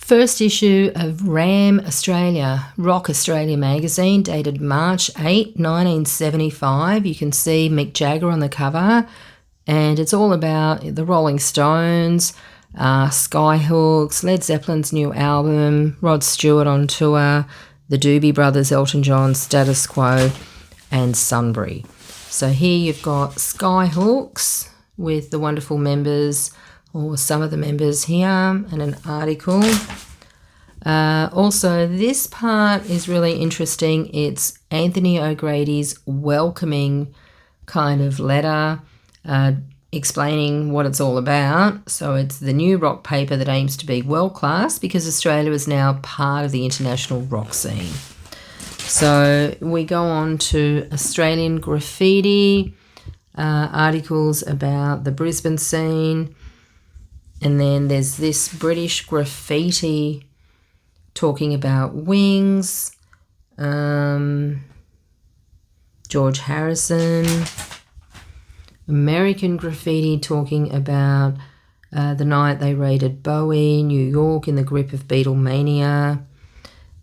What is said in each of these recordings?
First issue of Ram Australia, Rock Australia magazine, dated March 8, 1975. You can see Mick Jagger on the cover, and it's all about the Rolling Stones, Skyhawks, Led Zeppelin's new album, Rod Stewart on tour, the Doobie Brothers, Elton John, Status Quo, and Sunbury. So here you've got Skyhawks with the wonderful members, or some of the members here, and an article. Also, this part is really interesting. It's Anthony O'Grady's welcoming kind of letter, explaining what it's all about. So it's the new rock paper that aims to be world-class because Australia is now part of the international rock scene. So we go on to Australian graffiti, articles about the Brisbane scene. And then there's this British graffiti talking about Wings, George Harrison. American graffiti talking about the night they raided Bowie, New York, in the grip of Beatlemania.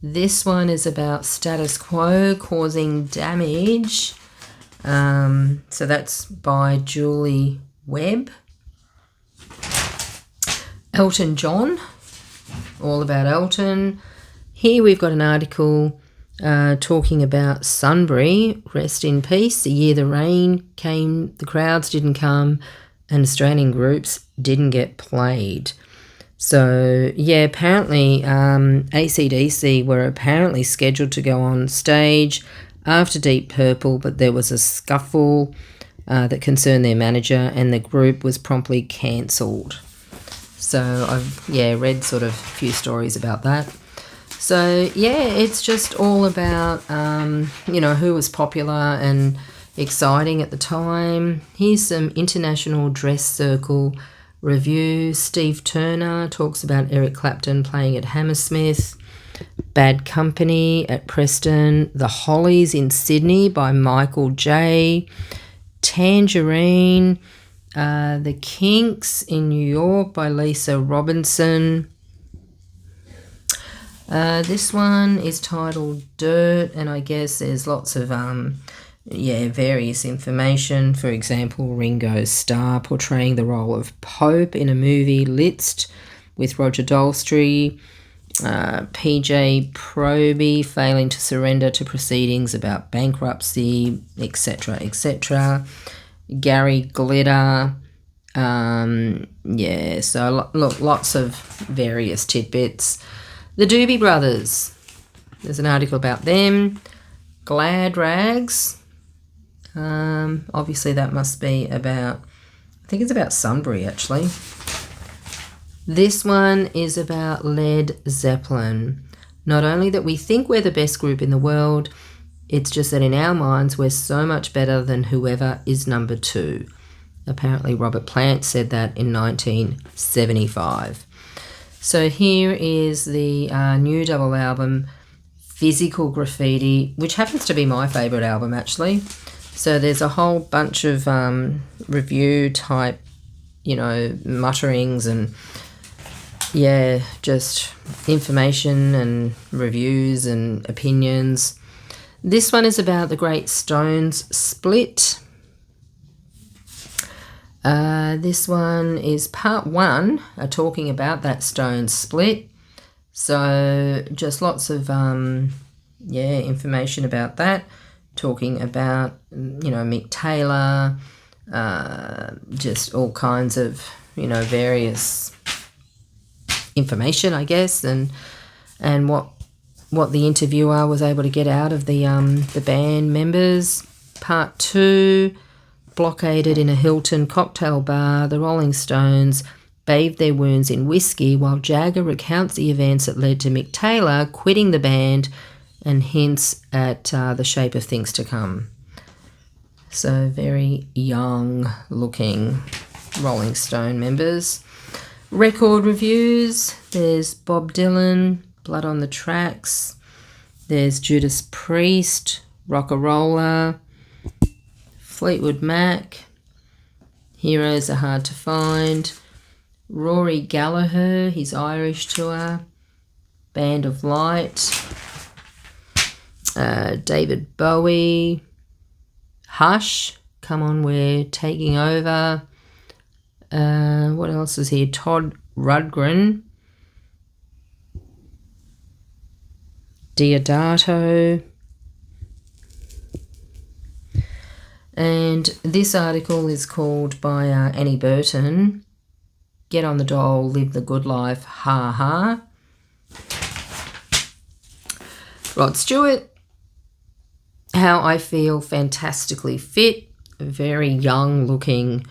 This one is about Status Quo causing damage. So that's by Julie Webb. Elton John, all about Elton. Here we've got an article talking about Sunbury, rest in peace. The year the rain came, the crowds didn't come, and Australian groups didn't get played. So, yeah, apparently AC/DC were apparently scheduled to go on stage after Deep Purple, but there was a scuffle that concerned their manager, and the group was promptly cancelled. So I've, read sort of a few stories about that. So, it's just all about, who was popular and exciting at the time. Here's some International Dress Circle review. Steve Turner talks about Eric Clapton playing at Hammersmith. Bad Company at Preston. The Hollies in Sydney by Michael J. Tangerine. The Kinks in New York by Lisa Robinson. This one is titled Dirt, and I guess there's lots of various information. For example, Ringo Starr portraying the role of Pope in a movie Litzt with Roger Daltrey. PJ Proby failing to surrender to proceedings about bankruptcy, etc., etc. Gary Glitter. So look, lots of various tidbits. The Doobie Brothers. There's an article about them. Glad Rags. Obviously that must be about, I think it's about Sunbury actually. This one is about Led Zeppelin. Not only that we think we're the best group in the world, it's just that in our minds we're so much better than whoever is number 2. Apparently Robert Plant said that in 1975. So here is the new double album, Physical Graffiti, which happens to be my favourite album actually. So there's a whole bunch of review type, mutterings and just information and reviews and opinions. This one is about the Great Stones split. This one is part 1, talking about that Stones split. So just lots of information about that, talking about Mick Taylor, just all kinds of various information, I guess, and what the interviewer was able to get out of the band members. Part 2, blockaded in a Hilton cocktail bar, the Rolling Stones bathed their wounds in whiskey while Jagger recounts the events that led to Mick Taylor quitting the band and hints at the shape of things to come. So very young looking Rolling Stone members. Record reviews. There's Bob Dylan, Blood on the Tracks. There's Judas Priest, Rock-a-Roller. Fleetwood Mac, Heroes Are Hard to Find. Rory Gallagher, his Irish tour. Band of Light, David Bowie, Hush, Come On, We're Taking Over. What else is here? Todd Rundgren, Diodato. And this article is called by Annie Burton, Get on the Dole, Live the Good Life, Ha Ha. Rod Stewart, How I Feel Fantastically Fit, a very young looking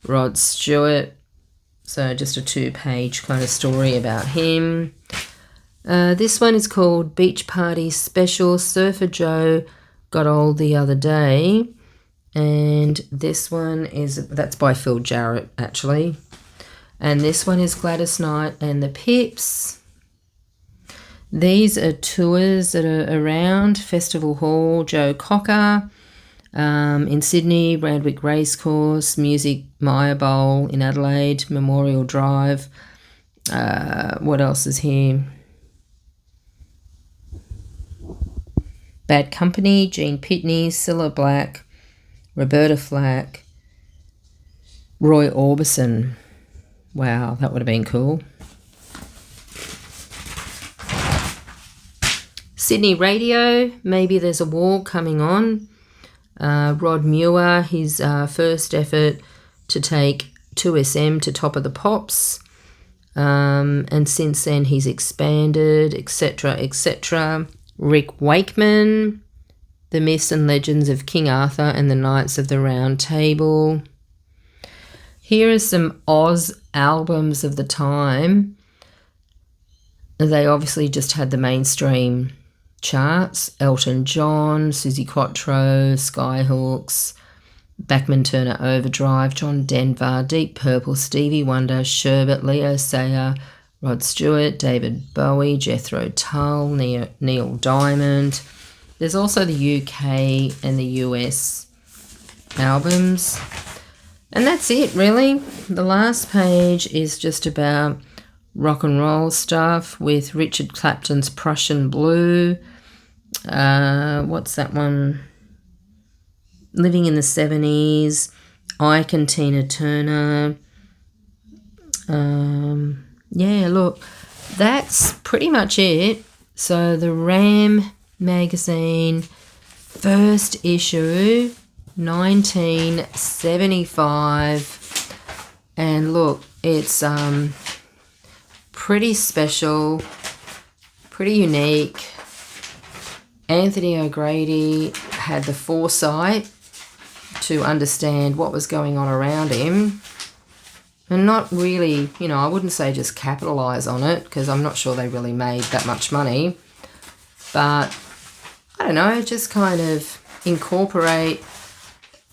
Rod Stewart. So just a 2-page kind of story about him. This one is called Beach Party Special, Surfer Joe Got Old the Other Day. And this one that's by Phil Jarrett, actually. And this one is Gladys Knight and the Pips. These are tours that are around Festival Hall, Joe Cocker in Sydney, Randwick Racecourse, Music Maya Bowl in Adelaide, Memorial Drive. What else is here? Bad Company, Gene Pitney, Cilla Black, Roberta Flack, Roy Orbison. Wow, that would have been cool. Sydney Radio, Maybe There's a War coming on. Rod Muir, his first effort to take 2SM to Top of the Pops. And since then he's expanded, etc., etc. Rick Wakeman, The Myths and Legends of King Arthur and the Knights of the Round Table. Here are some Oz albums of the time. They obviously just had the mainstream charts. Elton John, Suzi Quatro, Skyhawks, Bachman Turner Overdrive, John Denver, Deep Purple, Stevie Wonder, Sherbet, Leo Sayer, Rod Stewart, David Bowie, Jethro Tull, Neil Diamond. There's also the UK and the US albums. And that's it, really. The last page is just about rock and roll stuff with Richard Clapton's Prussian Blue. What's that one? Living in the 70s. Ike and Tina Turner. Yeah, look, that's pretty much it. So the Ram magazine, first issue, 1975. And look, it's pretty special, pretty unique. Anthony O'Grady had the foresight to understand what was going on around him and not really, I wouldn't say just capitalise on it, because I'm not sure they really made that much money, but I don't know, just kind of incorporate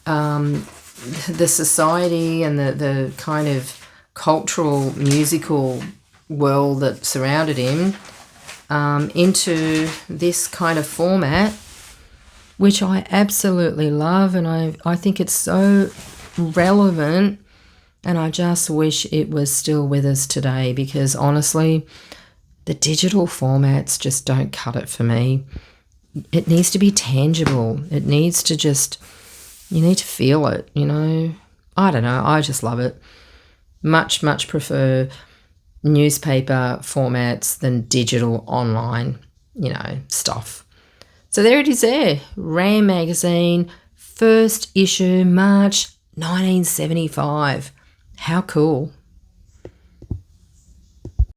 the society and the kind of cultural, musical world that surrounded him into this kind of format, which I absolutely love, and I think it's so relevant, and I just wish it was still with us today, because honestly, the digital formats just don't cut it for me. It needs to be tangible. It needs to just, you need to feel it, I don't know, I just love it. Much, much prefer newspaper formats than digital online, stuff. So there it is there. Ram magazine, first issue, March 1975. How cool.